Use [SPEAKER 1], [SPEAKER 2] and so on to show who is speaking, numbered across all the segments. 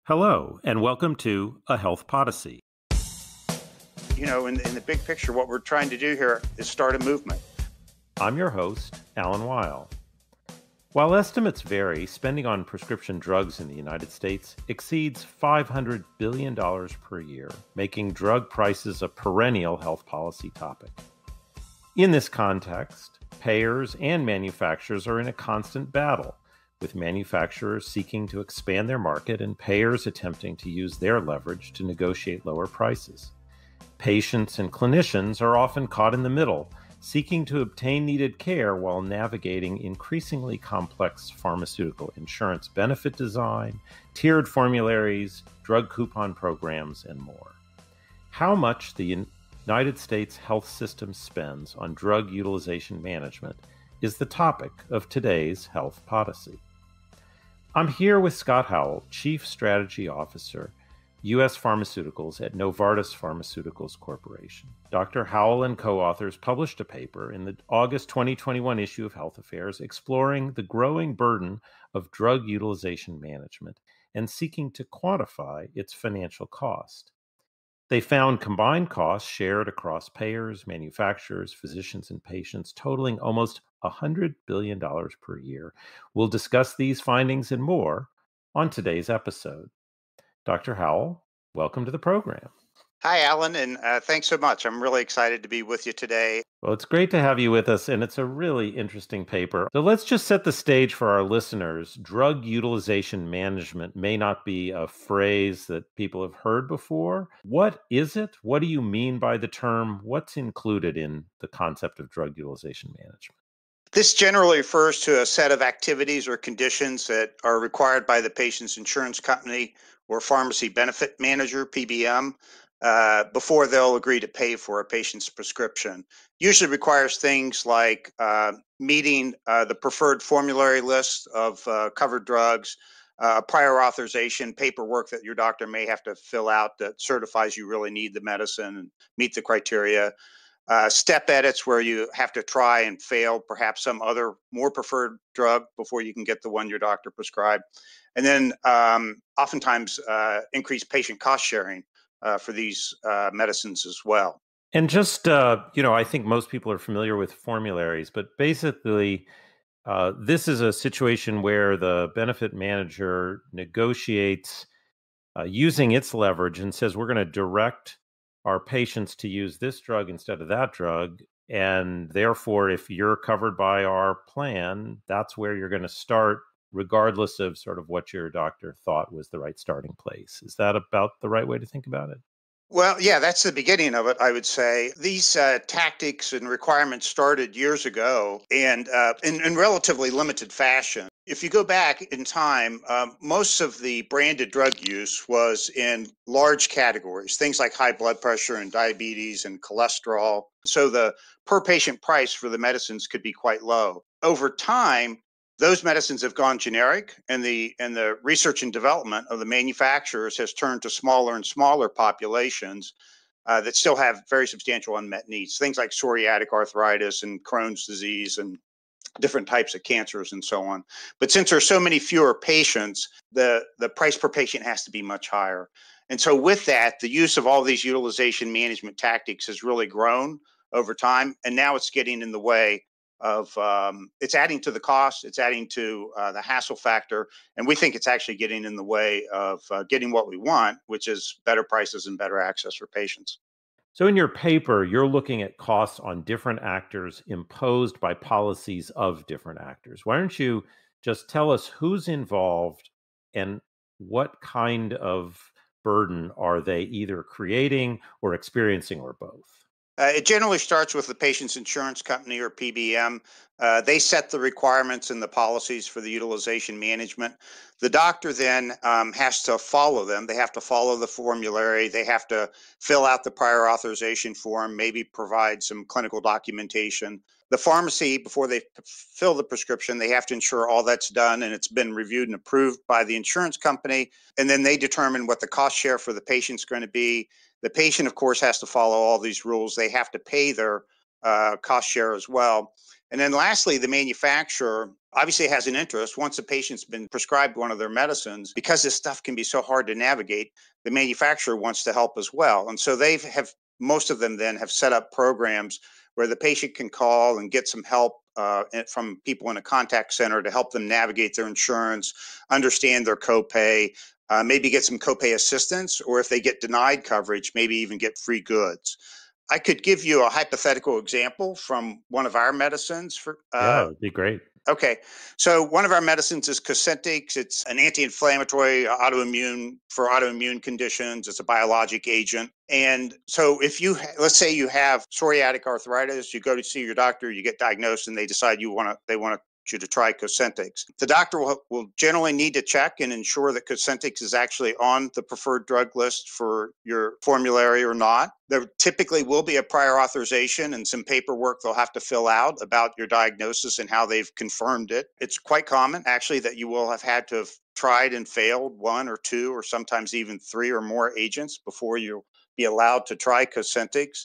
[SPEAKER 1] Hello, and welcome to A Health Podyssey.
[SPEAKER 2] In the big picture, what we're trying to do here is start a movement.
[SPEAKER 1] I'm your host, Alan Weil. While estimates vary, spending on prescription drugs in the United States exceeds $500 billion per year, making drug prices a perennial health policy topic. In this context, payers and manufacturers are in a constant battle, with manufacturers seeking to expand their market and payers attempting to use their leverage to negotiate lower prices. Patients and clinicians are often caught in the middle, seeking to obtain needed care while navigating increasingly complex pharmaceutical insurance benefit design, tiered formularies, drug coupon programs, and more. How much the United States health system spends on drug utilization management is the topic of today's Health Podyssey. I'm here with Scott Howell, Chief Strategy Officer, U.S. Pharmaceuticals at Novartis Pharmaceuticals Corporation. Dr. Howell and co-authors published a paper in the August 2021 issue of Health Affairs exploring the growing burden of drug utilization management and seeking to quantify its financial cost. They found combined costs shared across payers, manufacturers, physicians, and patients totaling almost $100 billion per year. We'll discuss these findings and more on today's episode. Dr. Howell, welcome to the program.
[SPEAKER 2] Hi, Alan, and thanks so much. I'm really excited to be with you today.
[SPEAKER 1] Well, it's great to have you with us, and it's a really interesting paper. So let's just set the stage for our listeners. Drug utilization management may not be a phrase that people have heard before. What is it? What do you mean by the term? What's included in the concept of drug utilization management?
[SPEAKER 2] This generally refers to a set of activities or conditions that are required by the patient's insurance company or pharmacy benefit manager, PBM, before they'll agree to pay for a patient's prescription. Usually requires things like meeting the preferred formulary list of covered drugs, prior authorization paperwork that your doctor may have to fill out that certifies you really need the medicine and meet the criteria. Step edits where you have to try and fail perhaps some other more preferred drug before you can get the one your doctor prescribed. And then oftentimes increased patient cost sharing for these medicines as well.
[SPEAKER 1] And just, I think most people are familiar with formularies, but basically, this is a situation where the benefit manager negotiates using its leverage and says, we're going to direct our patients to use this drug instead of that drug. And therefore, if you're covered by our plan, that's where you're going to start, regardless of sort of what your doctor thought was the right starting place. Is that about the right way to think about it?
[SPEAKER 2] Well, yeah, that's the beginning of it, I would say. These tactics and requirements started years ago and in relatively limited fashion. If you go back in time, most of the branded drug use was in large categories, things like high blood pressure and diabetes and cholesterol. So the per patient price for the medicines could be quite low. Over time, those medicines have gone generic, and the research and development of the manufacturers has turned to smaller and smaller populations that still have very substantial unmet needs. Things like psoriatic arthritis and Crohn's disease and different types of cancers and so on. But since there's so many fewer patients, the price per patient has to be much higher. And so with that, the use of all these utilization management tactics has really grown over time, and now it's getting in the way of it's adding to the cost, it's adding to the hassle factor, and we think it's actually getting in the way of getting what we want, which is better prices and better access for patients.
[SPEAKER 1] So in your paper, you're looking at costs on different actors imposed by policies of different actors. Why don't you just tell us who's involved and what kind of burden are they either creating or experiencing or both?
[SPEAKER 2] It generally starts with the patient's insurance company or PBM. They set the requirements and the policies for the utilization management. The doctor then has to follow them. They have to follow the formulary. They have to fill out the prior authorization form, maybe provide some clinical documentation. The pharmacy, before they fill the prescription, they have to ensure all that's done and it's been reviewed and approved by the insurance company. And then they determine what the cost share for the patient's going to be. The patient, of course, has to follow all these rules. They have to pay their cost share as well. And then lastly, the manufacturer obviously has an interest. Once a patient's been prescribed one of their medicines, because this stuff can be so hard to navigate, the manufacturer wants to help as well. And so most of them then have set up programs where the patient can call and get some help from people in a contact center to help them navigate their insurance, understand their copay, maybe get some copay assistance, or if they get denied coverage, maybe even get free goods. I could give you a hypothetical example from one of our medicines.
[SPEAKER 1] Yeah, it'd be great.
[SPEAKER 2] Okay, so one of our medicines is Cosentyx. It's an anti-inflammatory for autoimmune conditions. It's a biologic agent. And so if let's say you have psoriatic arthritis, you go to see your doctor, you get diagnosed, and they decide they want you to try Cosentyx. The doctor will generally need to check and ensure that Cosentyx is actually on the preferred drug list for your formulary or not. There typically will be a prior authorization and some paperwork they'll have to fill out about your diagnosis and how they've confirmed it. It's quite common, actually, that you will have had to have tried and failed one or two or sometimes even three or more agents before you'll be allowed to try Cosentyx.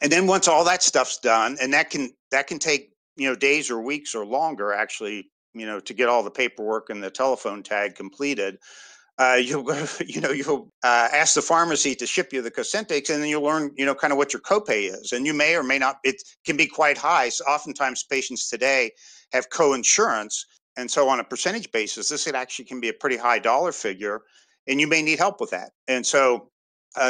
[SPEAKER 2] And then once all that stuff's done, and that can take days or weeks or longer, actually, to get all the paperwork and the telephone tag completed. You'll ask the pharmacy to ship you the Cosentyx, and then you'll learn kind of what your copay is, and you may or may not. It can be quite high. So oftentimes patients today have co-insurance, and so on a percentage basis, this actually can be a pretty high dollar figure, and you may need help with that. And so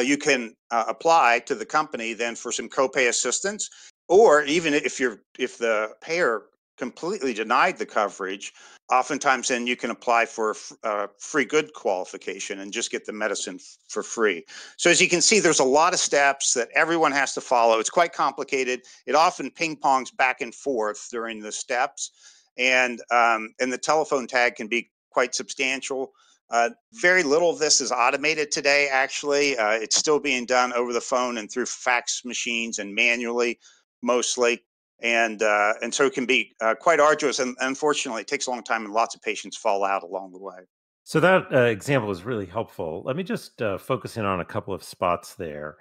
[SPEAKER 2] you can apply to the company then for some copay assistance, or even if the payer completely denied the coverage, oftentimes then you can apply for a free good qualification and just get the medicine for free. So as you can see, there's a lot of steps that everyone has to follow. It's quite complicated. It often ping pongs back and forth during the steps, and the telephone tag can be quite substantial. Very little of this is automated today, actually. It's still being done over the phone and through fax machines and manually, mostly. And so it can be quite arduous. And unfortunately, it takes a long time and lots of patients fall out along the way.
[SPEAKER 1] So that example was really helpful. Let me just focus in on a couple of spots there.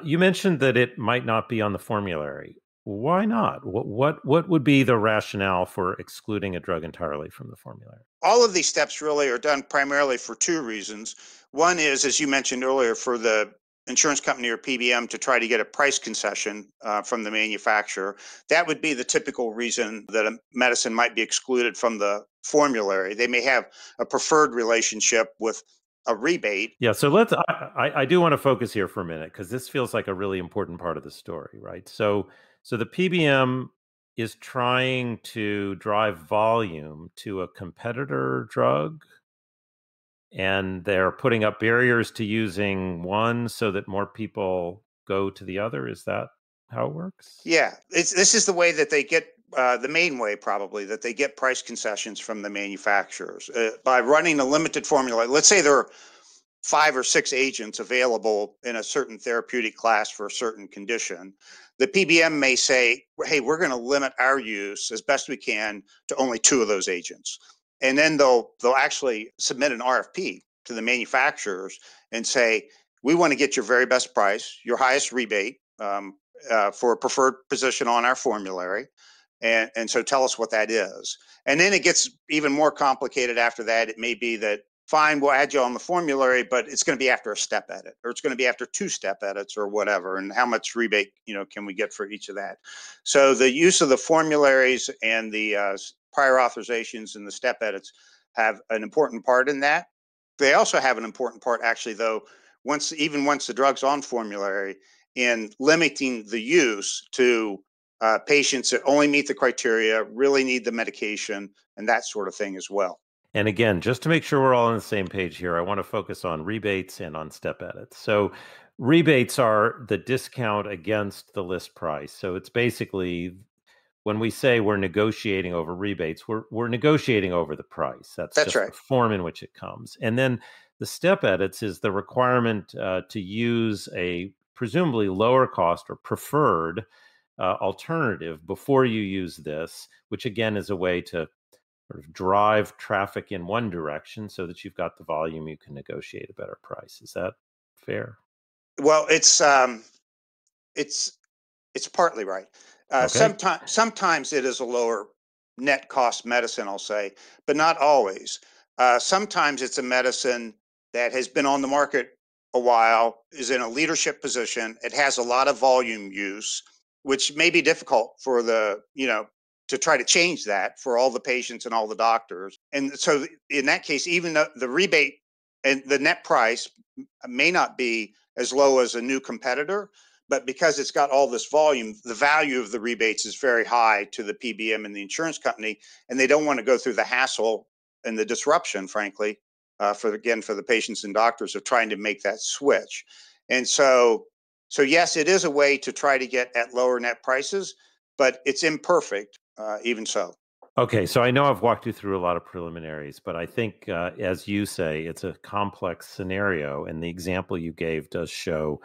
[SPEAKER 1] You mentioned that it might not be on the formulary. Why not? What would be the rationale for excluding a drug entirely from the formulary?
[SPEAKER 2] All of these steps really are done primarily for two reasons. One is, as you mentioned earlier, for the insurance company or PBM to try to get a price concession from the manufacturer. That would be the typical reason that a medicine might be excluded from the formulary. They may have a preferred relationship with a rebate.
[SPEAKER 1] Yeah, so I do want to focus here for a minute because this feels like a really important part of the story, right? So the PBM is trying to drive volume to a competitor drug, and they're putting up barriers to using one so that more people go to the other. Is that how it works?
[SPEAKER 2] Yeah, this is the way that they get the main way, probably, that they get price concessions from the manufacturers by running a limited formula. Let's say there are 5 or 6 agents available in a certain therapeutic class for a certain condition. The PBM may say, hey, we're going to limit our use as best we can to only 2 of those agents. And then they'll actually submit an RFP to the manufacturers and say, we want to get your very best price, your highest rebate for a preferred position on our formulary. And so tell us what that is. And then it gets even more complicated after that. It may be that, fine, we'll add you on the formulary, but it's going to be after a step edit, or it's going to be after 2 step edits or whatever. And how much rebate, can we get for each of that? So the use of the formularies and the prior authorizations and the step edits have an important part in that. They also have an important part, actually, though, once the drug's on formulary, in limiting the use to patients that only meet the criteria, really need the medication, and that sort of thing as well.
[SPEAKER 1] And again, just to make sure we're all on the same page here, I want to focus on rebates and on step edits. So rebates are the discount against the list price. So it's basically, when we say we're negotiating over rebates, we're negotiating over the price. That's just
[SPEAKER 2] right.
[SPEAKER 1] The form in which it comes. And then the step edits is the requirement to use a presumably lower cost or preferred alternative before you use this, which again is a way to sort of drive traffic in one direction so that you've got the volume, you can negotiate a better price. Is that fair?
[SPEAKER 2] Well, it's partly right.
[SPEAKER 1] Okay.
[SPEAKER 2] Sometimes it is a lower net cost medicine, I'll say, but not always. Sometimes it's a medicine that has been on the market a while, is in a leadership position. It has a lot of volume use, which may be difficult for to try to change that for all the patients and all the doctors. And so in that case, even though the rebate and the net price may not be as low as a new competitor, but because it's got all this volume, the value of the rebates is very high to the PBM and the insurance company, and they don't want to go through the hassle and the disruption, frankly, for the patients and doctors of trying to make that switch. And so yes, it is a way to try to get at lower net prices, but it's imperfect, even so.
[SPEAKER 1] Okay, so I know I've walked you through a lot of preliminaries, but I think, as you say, it's a complex scenario, and the example you gave does show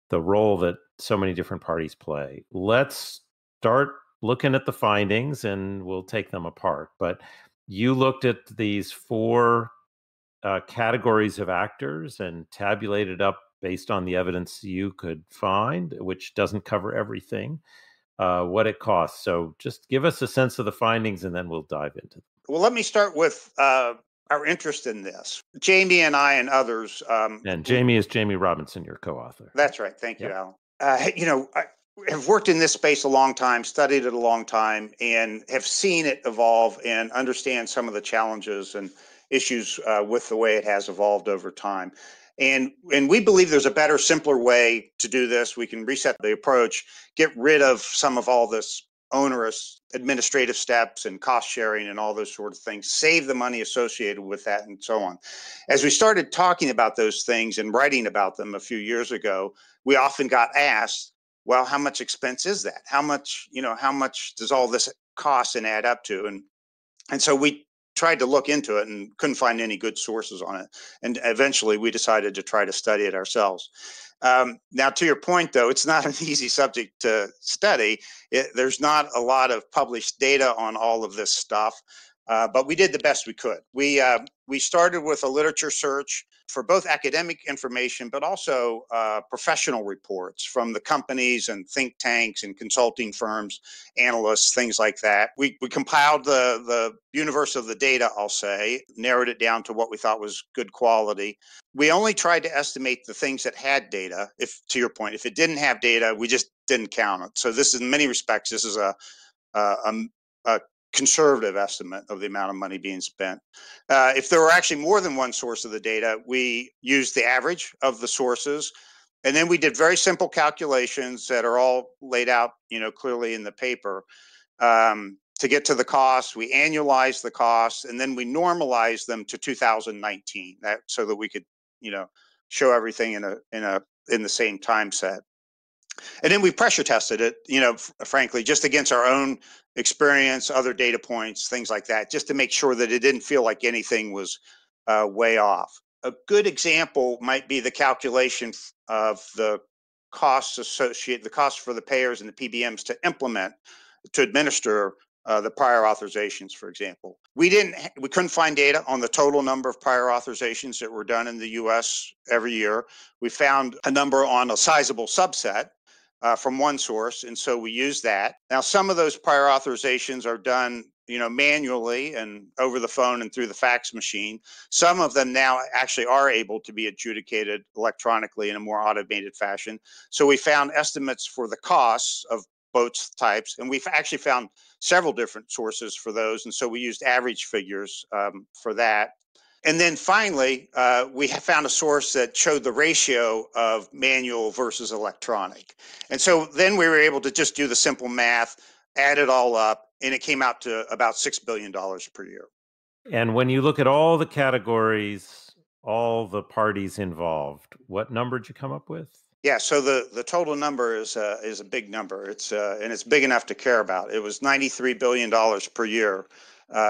[SPEAKER 1] the role that so many different parties play. Let's start looking at the findings, and we'll take them apart. But you looked at these four categories of actors and tabulated up based on the evidence you could find, which doesn't cover everything, what it costs. So just give us a sense of the findings and then we'll dive into them.
[SPEAKER 2] Well, let me start with our interest in this. Jamie and I and others.
[SPEAKER 1] And Jamie is Jamie Robinson, your co-author.
[SPEAKER 2] That's right. Thank you,
[SPEAKER 1] Yep.
[SPEAKER 2] Alan. I have worked in this space a long time, studied it a long time, and have seen it evolve and understand some of the challenges and issues with the way it has evolved over time. And we believe there's a better, simpler way to do this. We can reset the approach, get rid of some of all this onerous administrative steps and cost sharing and all those sort of things, save the money associated with that and so on. As we started talking about those things and writing about them a few years ago, we often got asked, well, how much expense is that? How much does all this cost and add up to? And so we tried to look into it and couldn't find any good sources on it. And eventually we decided to try to study it ourselves. Now, to your point, though, it's not an easy subject to study. There's not a lot of published data on all of this stuff, but we did the best we could. We started with a literature search for both academic information, but also professional reports from the companies and think tanks and consulting firms, analysts, things like that. We compiled the universe of the data, I'll say, narrowed it down to what we thought was good quality. We only tried to estimate the things that had data. If, to your point, if it didn't have data, we just didn't count it. So this is, in many respects, this is a conservative estimate of the amount of money being spent. If there were actually more than one source of the data, we used the average of the sources. And then we did very simple calculations that are all laid out, clearly in the paper. To get to the cost, we annualized the costs, and then we normalized them to 2019, so that we could, show everything in the same time set. And then we pressure tested it, frankly, just against our own experience, other data points, things like that, just to make sure that it didn't feel like anything was way off. A good example might be the calculation of the costs the costs for the payers and the PBMs to administer the prior authorizations, for example. We couldn't find data on the total number of prior authorizations that were done in the US every year. We found a number on a sizable subset from one source, and so we use that. Now, some of those prior authorizations are done, manually and over the phone and through the fax machine. Some of them now actually are able to be adjudicated electronically in a more automated fashion. So we found estimates for the costs of both types, and we've actually found several different sources for those, and so we used average figures for that. And then finally, we found a source that showed the ratio of manual versus electronic. And so then we were able to just do the simple math, add it all up, and it came out to about $6 billion per year.
[SPEAKER 1] And when you look at all the categories, all the parties involved, what number did you come up with?
[SPEAKER 2] Yeah, so the total number is a big number. And it's big enough to care about. It was $93 billion per year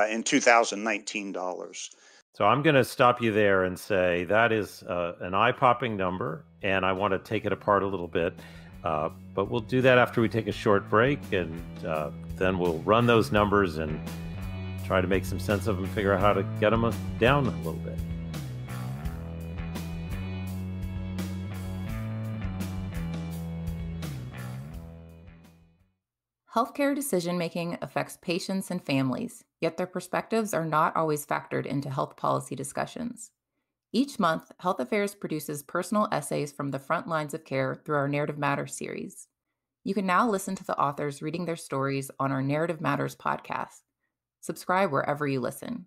[SPEAKER 2] in 2019 dollars.
[SPEAKER 1] So I'm going to stop you there and say that is an eye-popping number, and I want to take it apart a little bit. But we'll do that after we take a short break, and then we'll run those numbers and try to make some sense of them, figure out how to get them down a little bit.
[SPEAKER 3] Healthcare decision making affects patients and families, yet their perspectives are not always factored into health policy discussions. Each month, Health Affairs produces personal essays from the front lines of care through our Narrative Matters series. You can now listen to the authors reading their stories on our Narrative Matters podcast. Subscribe wherever you listen.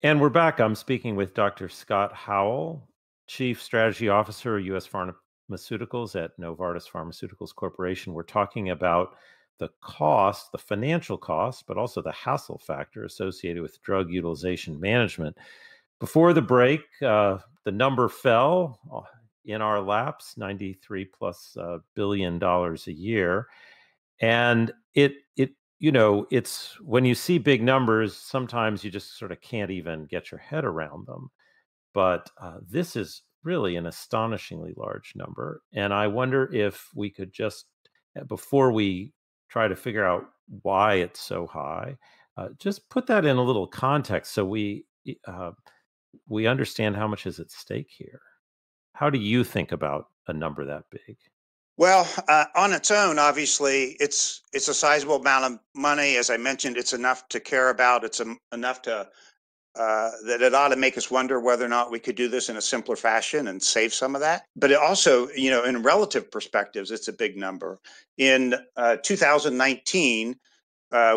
[SPEAKER 1] And we're back. I'm speaking with Dr. Scott Howell, Chief Strategy Officer, U.S. Pharmaceuticals at Novartis Pharmaceuticals Corporation. We're talking about the cost, the financial cost, but also the hassle factor associated with drug utilization management. Before the break, the number fell in our laps, $93+ billion a year. And it's when you see big numbers, sometimes you just sort of can't even get your head around them. But this is really an astonishingly large number. And I wonder if we could just, before we try to figure out why it's so high, just put that in a little context so we understand how much is at stake here. How do you think about a number that big?
[SPEAKER 2] Well, on its own, obviously, it's a sizable amount of money. As I mentioned, it's enough to care about. It's enough to that it ought to make us wonder whether or not we could do this in a simpler fashion and save some of that. But it also, in relative perspectives, it's a big number. In 2019,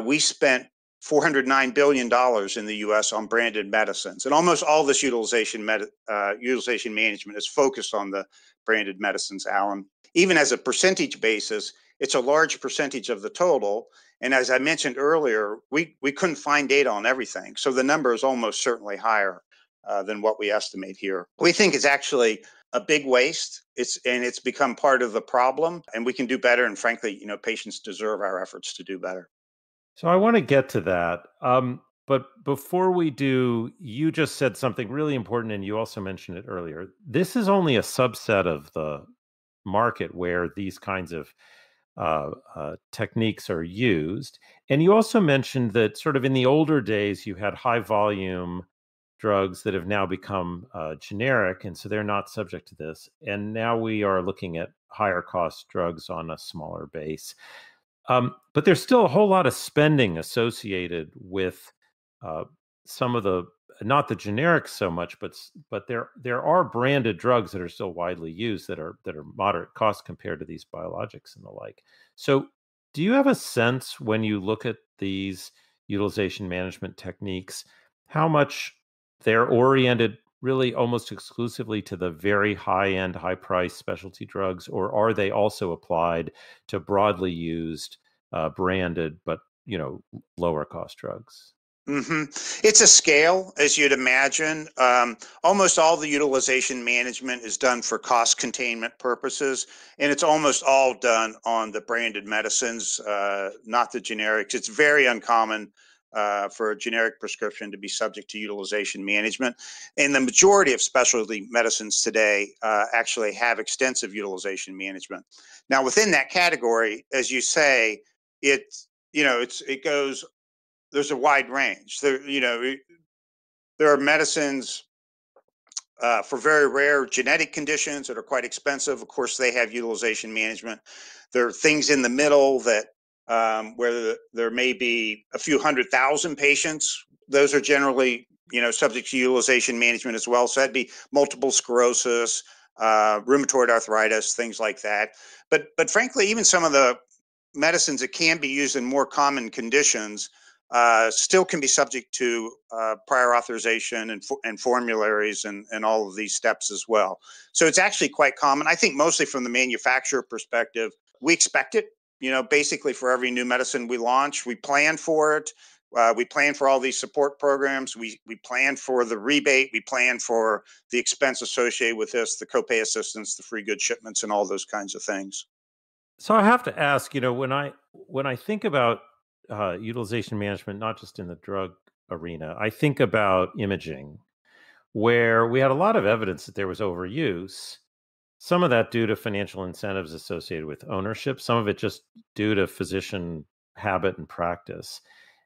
[SPEAKER 2] we spent $409 billion in the U.S. on branded medicines, and almost all this utilization management is focused on the branded medicines, Alan. Even as a percentage basis, it's a large percentage of the total. And as I mentioned earlier, we couldn't find data on everything. So the number is almost certainly higher than what we estimate here. We think it's actually a big waste. It's become part of the problem, and we can do better. And frankly, patients deserve our efforts to do better.
[SPEAKER 1] So I want to get to that. But before we do, you just said something really important, and you also mentioned it earlier. This is only a subset of the market where these kinds of techniques are used. And you also mentioned that sort of in the older days, you had high volume drugs that have now become generic, and so they're not subject to this. And now we are looking at higher cost drugs on a smaller base. But there's still a whole lot of spending associated with some of the, not the generics so much, but there are branded drugs that are still widely used that are moderate cost compared to these biologics and the like. So, do you have a sense when you look at these utilization management techniques, how much they're oriented really almost exclusively to the very high-end, high-price specialty drugs, or are they also applied to broadly used, branded, but lower cost drugs?
[SPEAKER 2] Mm-hmm. It's a scale, as you'd imagine. Almost all the utilization management is done for cost containment purposes, and it's almost all done on the branded medicines, not the generics. It's very uncommon for a generic prescription to be subject to utilization management. And the majority of specialty medicines today actually have extensive utilization management. Now, within that category, as you say, it goes. There's a wide range. There are medicines for very rare genetic conditions that are quite expensive. Of course, they have utilization management. There are things in the middle that where there may be a few 100,000 patients. Those are generally, subject to utilization management as well. So that'd be multiple sclerosis, rheumatoid arthritis, things like that. But frankly, even some of the medicines that can be used in more common conditions still can be subject to prior authorization and formularies and all of these steps as well. So it's actually quite common. I think mostly from the manufacturer perspective, we expect it. Basically for every new medicine we launch, we plan for it. We plan for all these support programs. We plan for the rebate. We plan for the expense associated with this, the copay assistance, the free good shipments, and all those kinds of things.
[SPEAKER 1] So I have to ask, when I think about utilization management, not just in the drug arena, I think about imaging, where we had a lot of evidence that there was overuse. Some of that due to financial incentives associated with ownership, some of it just due to physician habit and practice.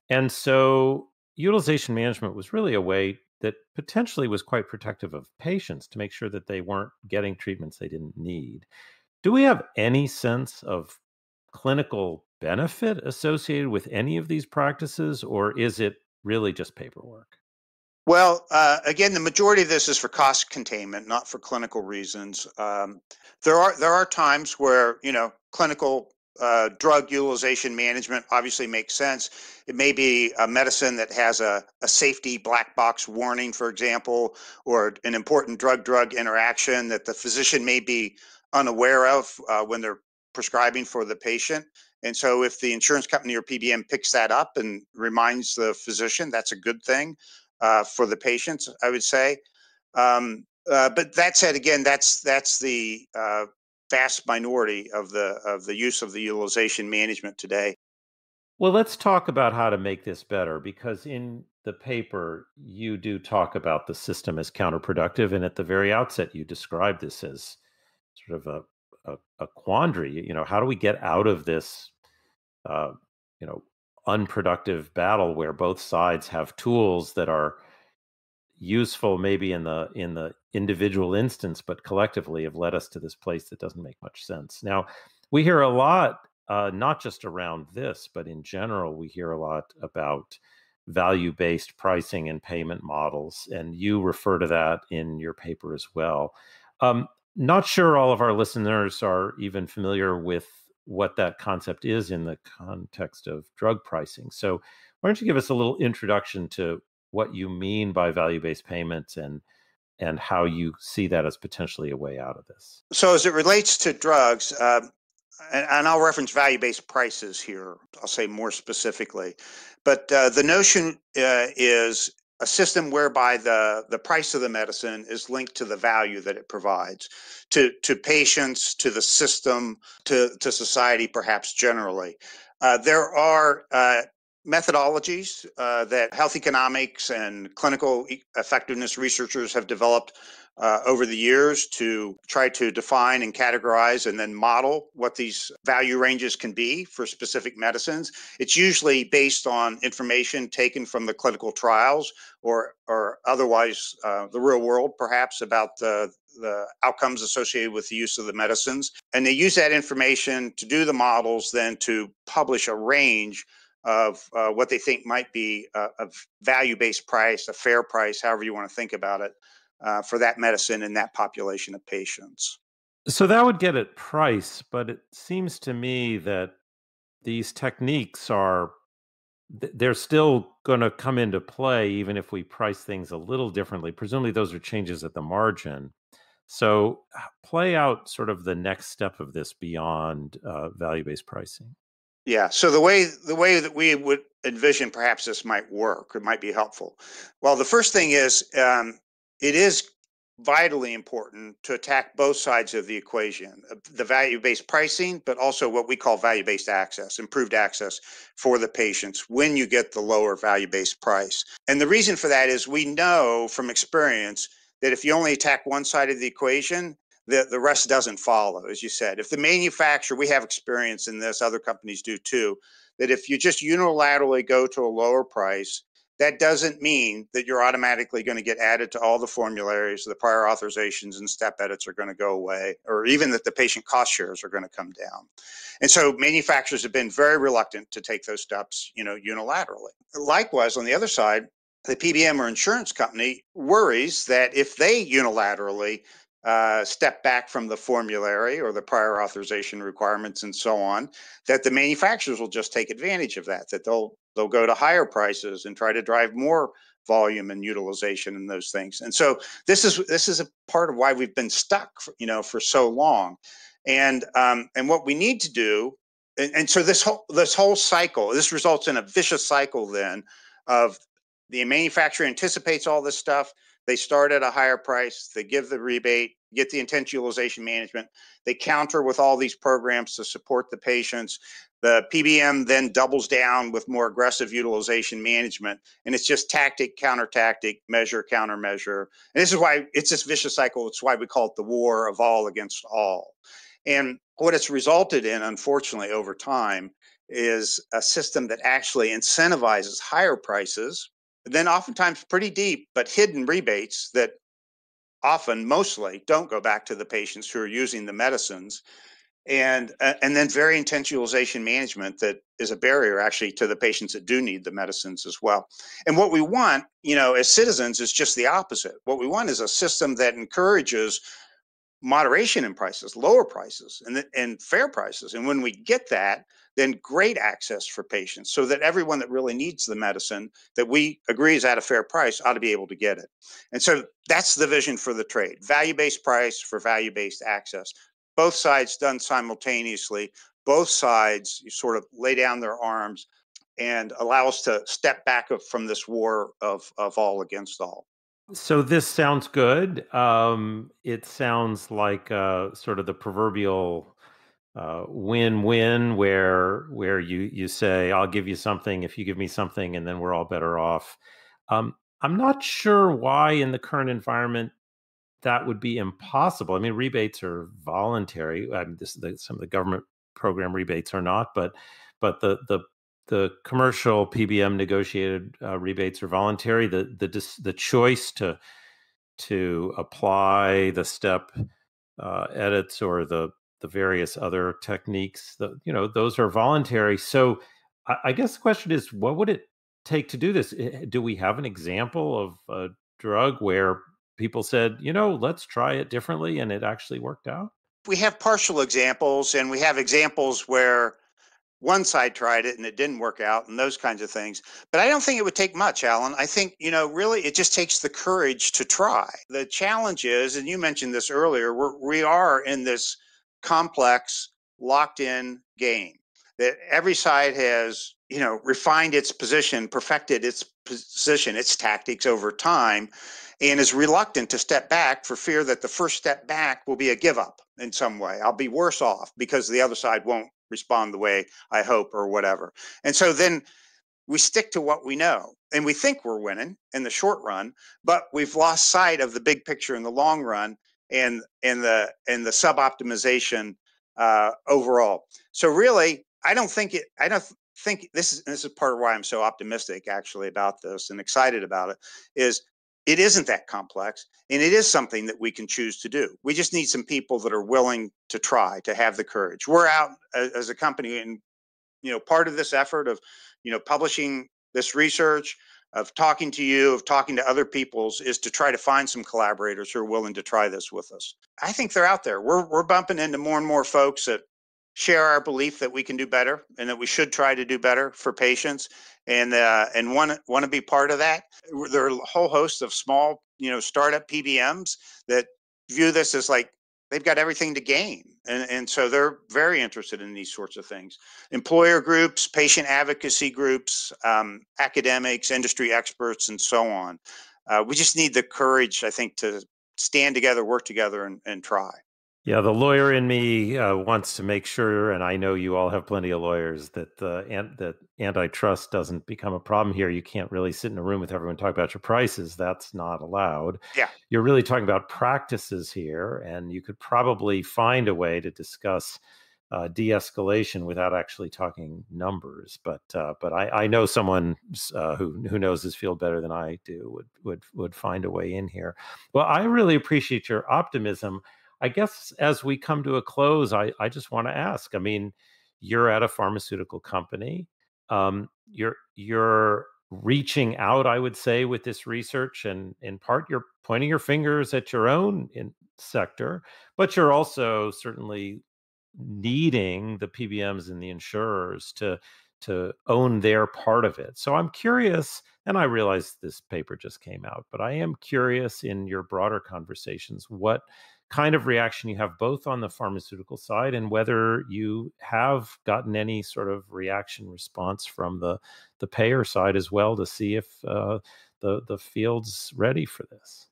[SPEAKER 1] And so utilization management was really a way that potentially was quite protective of patients to make sure that they weren't getting treatments they didn't need. Do we have any sense of clinical benefit associated with any of these practices, or is it really just paperwork?
[SPEAKER 2] Well, again, the majority of this is for cost containment, not for clinical reasons. There are times where clinical drug utilization management obviously makes sense. It may be a medicine that has a safety black box warning, for example, or an important drug-drug interaction that the physician may be unaware of when they're prescribing for the patient. And so, if the insurance company or PBM picks that up and reminds the physician, that's a good thing for the patients, I would say. But that said, again, that's the vast minority of the use of the utilization management today.
[SPEAKER 1] Well, let's talk about how to make this better because in the paper, you do talk about the system as counterproductive. And at the very outset, you described this as sort of a quandary. How do we get out of this, uh, you know, unproductive battle where both sides have tools that are useful maybe in the individual instance, but collectively have led us to this place that doesn't make much sense. Now, we hear a lot, not just around this, but in general, we hear a lot about value-based pricing and payment models, and you refer to that in your paper as well. Not sure all of our listeners are even familiar with what that concept is in the context of drug pricing. So, why don't you give us a little introduction to what you mean by value-based payments and how you see that as potentially a way out of this.
[SPEAKER 2] So, as it relates to drugs, and I'll reference value-based prices here. I'll say more specifically, but the notion is a system whereby the price of the medicine is linked to the value that it provides to patients, to the system, to society, perhaps generally. There are methodologies that health economics and clinical effectiveness researchers have developed over the years to try to define and categorize and then model what these value ranges can be for specific medicines. It's usually based on information taken from the clinical trials or otherwise the real world, perhaps, about the outcomes associated with the use of the medicines. And they use that information to do the models, then to publish a range of what they think might be a value-based price, a fair price, however you want to think about it, for that medicine in that population of patients.
[SPEAKER 1] So that would get at price, but it seems to me that these techniques they're still going to come into play even if we price things a little differently. Presumably those are changes at the margin. So play out sort of the next step of this beyond value-based pricing.
[SPEAKER 2] Yeah. So the way that we would envision perhaps this might work, it might be helpful. Well, the first thing is it is vitally important to attack both sides of the equation, the value-based pricing, but also what we call value-based access, improved access for the patients when you get the lower value-based price. And the reason for that is we know from experience that if you only attack one side of the equation, the rest doesn't follow, as you said. If the manufacturer, we have experience in this, other companies do too, that if you just unilaterally go to a lower price, that doesn't mean that you're automatically going to get added to all the formularies, the prior authorizations and step edits are going to go away, or even that the patient cost shares are going to come down. And so manufacturers have been very reluctant to take those steps, unilaterally. Likewise, on the other side, the PBM or insurance company worries that if they unilaterally step back from the formulary or the prior authorization requirements and so on, that the manufacturers will just take advantage of that they'll go to higher prices and try to drive more volume and utilization and those things. And so this is a part of why we've been stuck, for so long. And what we need to do, and so this whole cycle, this results in a vicious cycle then of the manufacturer anticipates all this stuff. They start at a higher price. They give the rebate, get the intent utilization management. They counter with all these programs to support the patients. The PBM then doubles down with more aggressive utilization management. And it's just tactic, counter tactic, measure, countermeasure. And this is why it's this vicious cycle. It's why we call it the war of all against all. And what it's resulted in, unfortunately, over time, is a system that actually incentivizes higher prices, then oftentimes pretty deep but hidden rebates that often, mostly, don't go back to the patients who are using the medicines. and then variant utilization management that is a barrier actually to the patients that do need the medicines as well. And what we want, as citizens, is just the opposite. What we want is a system that encourages moderation in prices, lower prices, and fair prices. And when we get that, then great access for patients, so that everyone that really needs the medicine that we agree is at a fair price ought to be able to get it. And so that's the vision for the trade: value-based price for value-based access. Both sides done simultaneously. Both sides sort of lay down their arms and allow us to step back from this war of all against all.
[SPEAKER 1] So this sounds good. It sounds like sort of the proverbial win-win, where you say, "I'll give you something if you give me something, and then we're all better off." I'm not sure why in the current environment that would be impossible. I mean, rebates are voluntary. Some of the government program rebates are not, but the commercial PBM negotiated rebates are voluntary. The choice to apply the step edits or the various other techniques, those are voluntary. So I guess the question is, what would it take to do this? Do we have an example of a drug where people said, let's try it differently, and it actually worked out?
[SPEAKER 2] We have partial examples, and we have examples where one side tried it and it didn't work out, and those kinds of things. But I don't think it would take much, Alan. I think, really it just takes the courage to try. The challenge is, and you mentioned this earlier, we are in this complex, locked in game that every side has, refined its position, perfected its position, its tactics over time, and is reluctant to step back for fear that the first step back will be a give up in some way. I'll be worse off because the other side won't respond the way I hope or whatever. And so then we stick to what we know, and we think we're winning in the short run, but we've lost sight of the big picture in the long run, and the sub-optimization overall. So really, I don't think this is part of why I'm so optimistic actually about this and excited about it, is it isn't that complex, and it is something that we can choose to do. We just need some people that are willing to try, to have the courage. We're out as a company, and part of this effort of publishing this research, of talking to you, of talking to other peoples, is to try to find some collaborators who are willing to try this with us. I think they're out there. We're bumping into more and more folks that share our belief that we can do better and that we should try to do better for patients, and want to be part of that. There are a whole host of small, startup PBMs that view this as like they've got everything to gain, and so they're very interested in these sorts of things. Employer groups, patient advocacy groups, academics, industry experts, and so on. We just need the courage, I think, to stand together, work together, and try.
[SPEAKER 1] Yeah, the lawyer in me wants to make sure, and I know you all have plenty of lawyers, that that antitrust doesn't become a problem here. You can't really sit in a room with everyone talk about your prices. That's not allowed.
[SPEAKER 2] Yeah.
[SPEAKER 1] You're really talking about practices here, and you could probably find a way to discuss de-escalation without actually talking numbers. But I know someone who knows this field better than I do would find a way in here. Well, I really appreciate your optimism. I guess as we come to a close, I just want to ask. I mean, you're at a pharmaceutical company. You're reaching out, I would say, with this research, and in part, you're pointing your fingers at your own sector, but you're also certainly needing the PBMs and the insurers to own their part of it. So I'm curious, and I realize this paper just came out, but I am curious in your broader conversations, what kind of reaction you have both on the pharmaceutical side, and whether you have gotten any sort of reaction response from the payer side as well, to see if the field's ready for this.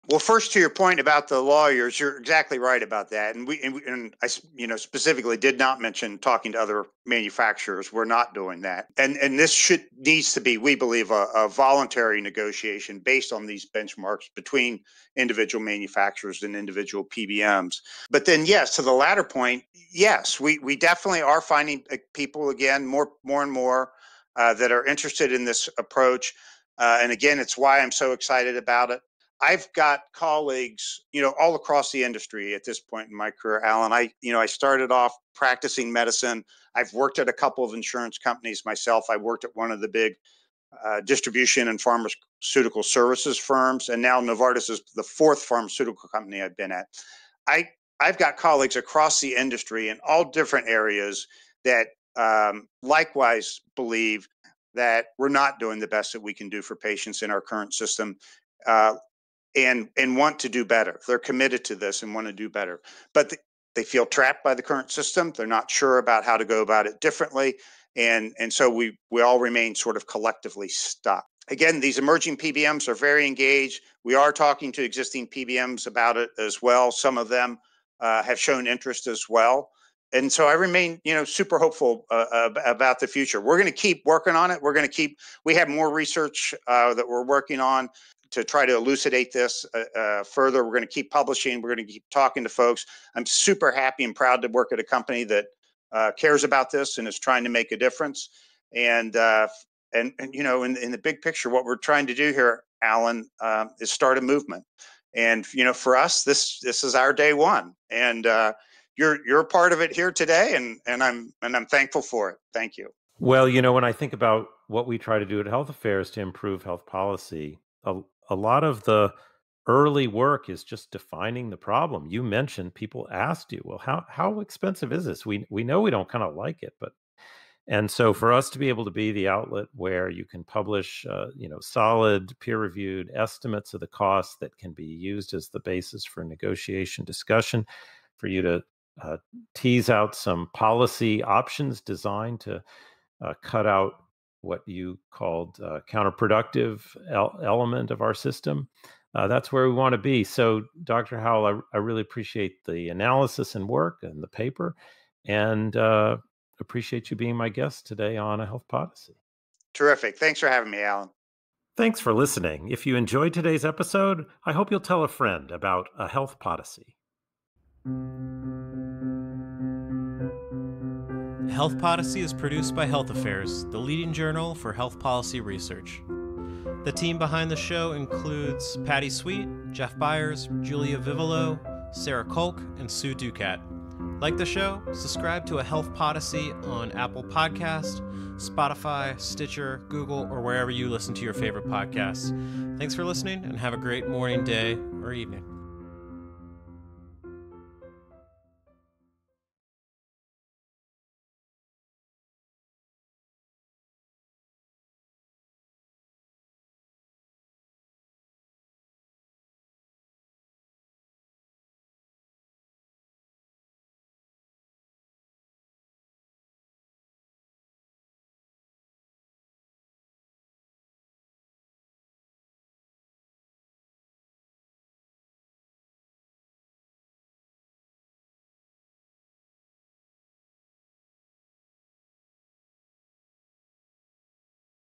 [SPEAKER 2] Well, first, to your point about the lawyers, you're exactly right about that. And I, specifically did not mention talking to other manufacturers. We're not doing that. And this needs to be, we believe, a voluntary negotiation based on these benchmarks between individual manufacturers and individual PBMs. But then, yes, to the latter point, yes, we definitely are finding people, again, more and more that are interested in this approach. And again, it's why I'm so excited about it. I've got colleagues, all across the industry at this point in my career, Alan. I started off practicing medicine. I've worked at a couple of insurance companies myself. I worked at one of the big distribution and pharmaceutical services firms, and now Novartis is the fourth pharmaceutical company I've been at. I've got colleagues across the industry in all different areas that likewise believe that we're not doing the best that we can do for patients in our current system, and want to do better. They're committed to this and want to do better, but they feel trapped by the current system. They're not sure about how to go about it differently, and so we all remain sort of collectively stuck. Again, these emerging PBMs are very engaged. We are talking to existing PBMs about it as well. Some of them have shown interest as well. And so I remain, super hopeful about the future. We're going to keep working on it. We have more research that we're working on to try to elucidate this further. We're going to keep publishing. We're going to keep talking to folks. I'm super happy and proud to work at a company that cares about this and is trying to make a difference. And in the big picture, what we're trying to do here, Alan, is start a movement. And for us, this is our day one, and you're a part of it here today, and I'm thankful for it. Thank you.
[SPEAKER 1] Well, when I think about what we try to do at Health Affairs to improve health policy, a lot of the early work is just defining the problem. You mentioned people asked you, well, how expensive is this? We know we don't kind of like it, and so for us to be able to be the outlet where you can publish, solid peer-reviewed estimates of the costs that can be used as the basis for negotiation discussion, for you to tease out some policy options designed to cut out what you called counterproductive element of our system. That's where we want to be. So, Dr. Howell, I really appreciate the analysis and work and the paper, and appreciate you being my guest today on A Health Podyssey.
[SPEAKER 2] Terrific. Thanks for having me, Alan.
[SPEAKER 1] Thanks for listening. If you enjoyed today's episode, I hope you'll tell a friend about A Health Podyssey.
[SPEAKER 4] Health Podyssey is produced by Health Affairs, the leading journal for health policy research. The team behind the show includes Patty Sweet, Jeff Byers, Julia Vivolo, Sarah Kolk, and Sue Ducat. Like the show? Subscribe to A Health Podyssey on Apple Podcast, Spotify, Stitcher, Google, or wherever you listen to your favorite podcasts. Thanks for listening, and have a great morning, day, or evening.